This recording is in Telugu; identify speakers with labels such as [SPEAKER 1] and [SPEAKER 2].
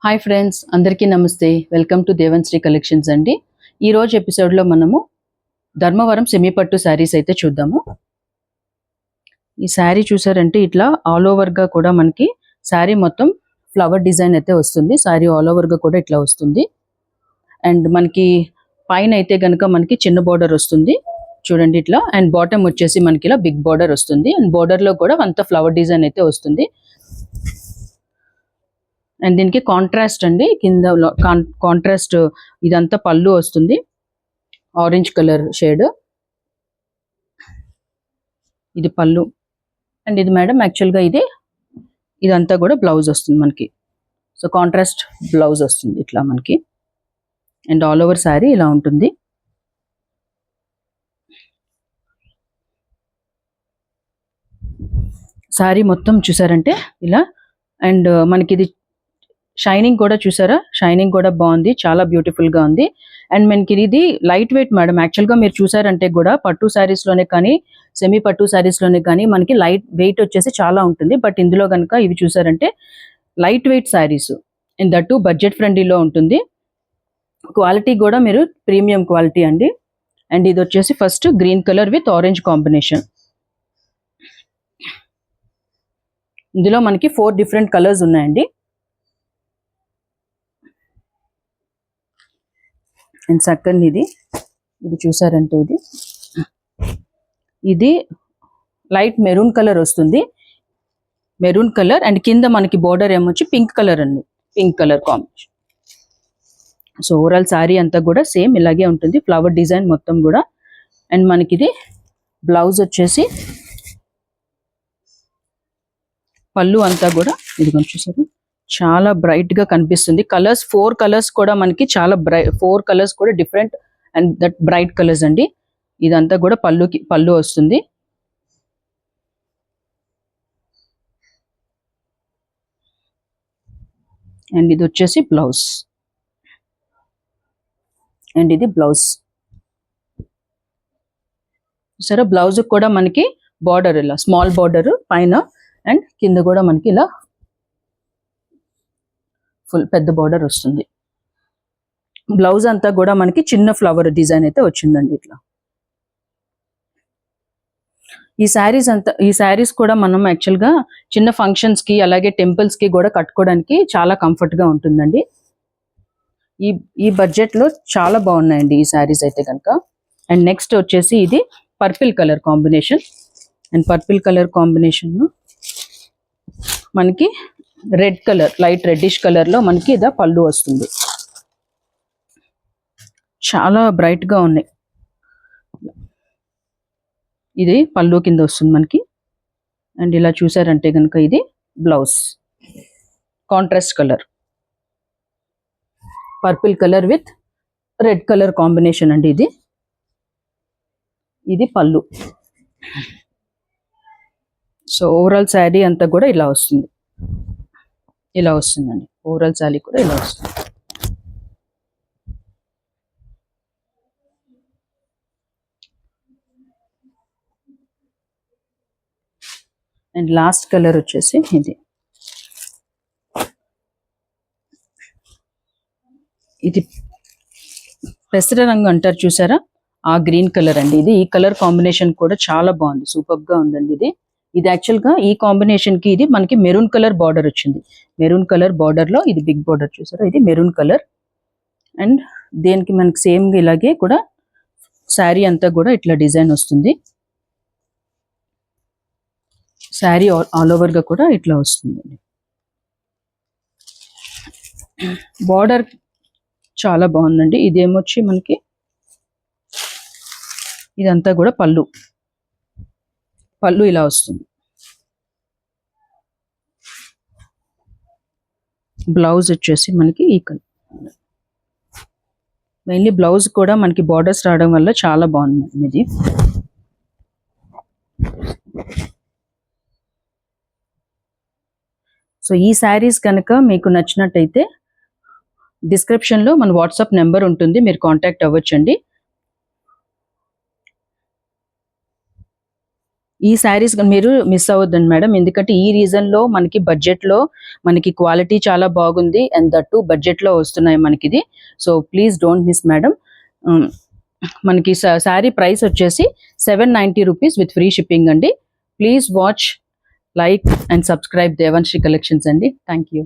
[SPEAKER 1] హాయ్ ఫ్రెండ్స్, అందరికీ నమస్తే. వెల్కమ్ టు దేవన్శ్రీ కలెక్షన్స్ అండి. ఈ రోజు ఎపిసోడ్లో మనము ధర్మవరం సెమీ పట్టు శారీస్ అయితే చూద్దాము. ఈ శారీ చూసారంటే ఇట్లా ఆల్ ఓవర్గా కూడా మనకి శారీ మొత్తం ఫ్లవర్ డిజైన్ అయితే వస్తుంది. శారీ ఆల్ ఓవర్గా కూడా ఇట్లా వస్తుంది. అండ్ మనకి పైన అయితే కనుక మనకి చిన్న బార్డర్ వస్తుంది చూడండి ఇట్లా. అండ్ బాటమ్ వచ్చేసి మనకి ఇలా బిగ్ బార్డర్ వస్తుంది. అండ్ బార్డర్లో కూడా అంత ఫ్లవర్ డిజైన్ అయితే వస్తుంది. అండ్ దీనికి కాంట్రాస్ట్ అండి, కింద కాంట్రాస్ట్ ఇదంతా పళ్ళు వస్తుంది, ఆరెంజ్ కలర్ షేడ్. ఇది పళ్ళు. అండ్ ఇది మేడం యాక్చువల్గా ఇదంతా కూడా బ్లౌజ్ వస్తుంది మనకి. సో కాంట్రాస్ట్ బ్లౌజ్ వస్తుంది ఇట్లా మనకి. అండ్ ఆల్ ఓవర్ శారీ ఇలా ఉంటుంది. శారీ మొత్తం చూసారంటే ఇలా. అండ్ మనకి ఇది షైనింగ్ కూడా చూసారా, షైనింగ్ కూడా బాగుంది, చాలా బ్యూటిఫుల్ గా ఉంది. అండ్ మనకి ఇది లైట్ వెయిట్ మేడం. యాక్చువల్గా మీరు చూసారంటే కూడా పట్టు శారీస్ లోనే కానీ సెమీ పట్టు శారీస్ లోనే కానీ మనకి లైట్ వెయిట్ వచ్చేసి చాలా ఉంటుంది. బట్ ఇందులో కనుక ఇవి చూసారంటే light weight saris, and that budget ఫ్రెండ్లీలో ఉంటుంది. క్వాలిటీ కూడా మీరు ప్రీమియం క్వాలిటీ అండి. అండ్ ఇది వచ్చేసి first green colour with orange combination. ఇందులో మనకి 4 డిఫరెంట్ కలర్స్ ఉన్నాయండి. అండ్ సెకండ్ ఇది చూసారంటే ఇది లైట్ మెరూన్ కలర్ వస్తుంది. మెరూన్ కలర్ అండ్ కింద మనకి బోర్డర్ ఏమొచ్చి పింక్ కలర్ అండి, pink colour combination. So overall sari అంతా కూడా సేమ్ ఇలాగే ఉంటుంది, ఫ్లవర్ డిజైన్ మొత్తం కూడా. అండ్ మనకి ఇది బ్లౌజ్ వచ్చేసి పళ్ళు అంతా కూడా ఇది చూసారు, చాలా బ్రైట్ గా కనిపిస్తుంది. కలర్స్ 4 కలర్స్ కూడా మనకి చాలా బ్రైట్, 4 కలర్స్ కూడా different and that bright colours అండి. ఇదంతా కూడా పళ్ళు వస్తుంది. అండ్ ఇది వచ్చేసి బ్లౌజ్. అండ్ ఇది బ్లౌజ్ సరే. బ్లౌజ్ కూడా మనకి బార్డర్ ఇలా స్మాల్ బార్డర్ పైన, అండ్ కింద కూడా మనకి ఇలా ఫుల్ పెద్ద బార్డర్ వస్తుంది. బ్లౌజ్ అంతా కూడా మనకి చిన్న ఫ్లవర్ డిజైన్ అయితే వచ్చిందండి ఇట్లా. ఈ శారీస్ కూడా మనం యాక్చువల్గా చిన్న ఫంక్షన్స్ కి అలాగే టెంపుల్స్ కి కూడా కట్టుకోవడానికి చాలా కంఫర్ట్ గా ఉంటుందండి. ఈ బడ్జెట్ లో చాలా బాగున్నాయండి ఈ శారీస్ అయితే కనుక. అండ్ నెక్స్ట్ వచ్చేసి ఇది purple colour combination. And purple colour combination మనకి red colour, light reddish colour లో మనకి ఇదా పళ్ళు వస్తుంది. చాలా బ్రైట్ గా ఉన్నాయి. ఇది పళ్ళు కింద వస్తుంది మనకి. అండ్ ఇలా చూసారంటే కనుక ఇది blouse, contrast colour purple colour with red colour combination అండి. ఇది పళ్ళు. సో ఓవరాల్ శారీ అంతా కూడా ఇలా వస్తుంది, ఇలా వస్తుందండి. ఓవరాల్ శారీ కూడా ఇలా వస్తుంది. అండ్ లాస్ట్ కలర్ వచ్చేసి ఇది పెసర రంగు అంటారు చూసారా, ఆ గ్రీన్ కలర్ అండి ఇది. ఈ కలర్ కాంబినేషన్ కూడా చాలా బాగుంది, సూపర్ గా ఉందండి ఇది యాక్చువల్ గా ఈ కాంబినేషన్ కి ఇది మనకి మెరూన్ కలర్ బార్డర్ వచ్చింది. మెరూన్ కలర్ బార్డర్ లో ఇది బిగ్ బార్డర్ చూసారా, ఇది మెరూన్ కలర్. అండ్ దేనికి మనకి సేమ్ ఇలాగే కూడా శారీ అంతా కూడా ఇట్లా డిజైన్ వస్తుంది. శారీ ఆల్ ఓవర్ గా కూడా ఇట్లా వస్తుందండి. బార్డర్ చాలా బాగుందండి. ఇదేమొచ్చి మనకి ఇదంతా కూడా పళ్ళు ఇలా వస్తుంది. బ్లౌజ్ వచ్చేసి మనకి ఈ కలర్. మెయిన్లీ బ్లౌజ్ కూడా మనకి బార్డర్స్ రావడం వల్ల చాలా బాగుంది ఇది. సో ఈ శారీస్ కనుక మీకు నచ్చినట్టయితే డిస్క్రిప్షన్లో మన వాట్సాప్ నెంబర్ ఉంటుంది, మీరు కాంటాక్ట్ అవ్వచ్చండి. ఈ శారీస్ మీరు మిస్ అవ్వద్దండి మేడం, ఎందుకంటే ఈ రీజన్లో మనకి బడ్జెట్లో మనకి క్వాలిటీ చాలా బాగుంది అండ్ దట్టు బడ్జెట్లో వస్తున్నాయి మనకి ఇది. So please don't miss madam. మనకి శారీ ప్రైస్ వచ్చేసి 790 రూపీస్ విత్ ఫ్రీ షిప్పింగ్ అండి. Please watch, like and subscribe Devanshi collections అండి. Thank you.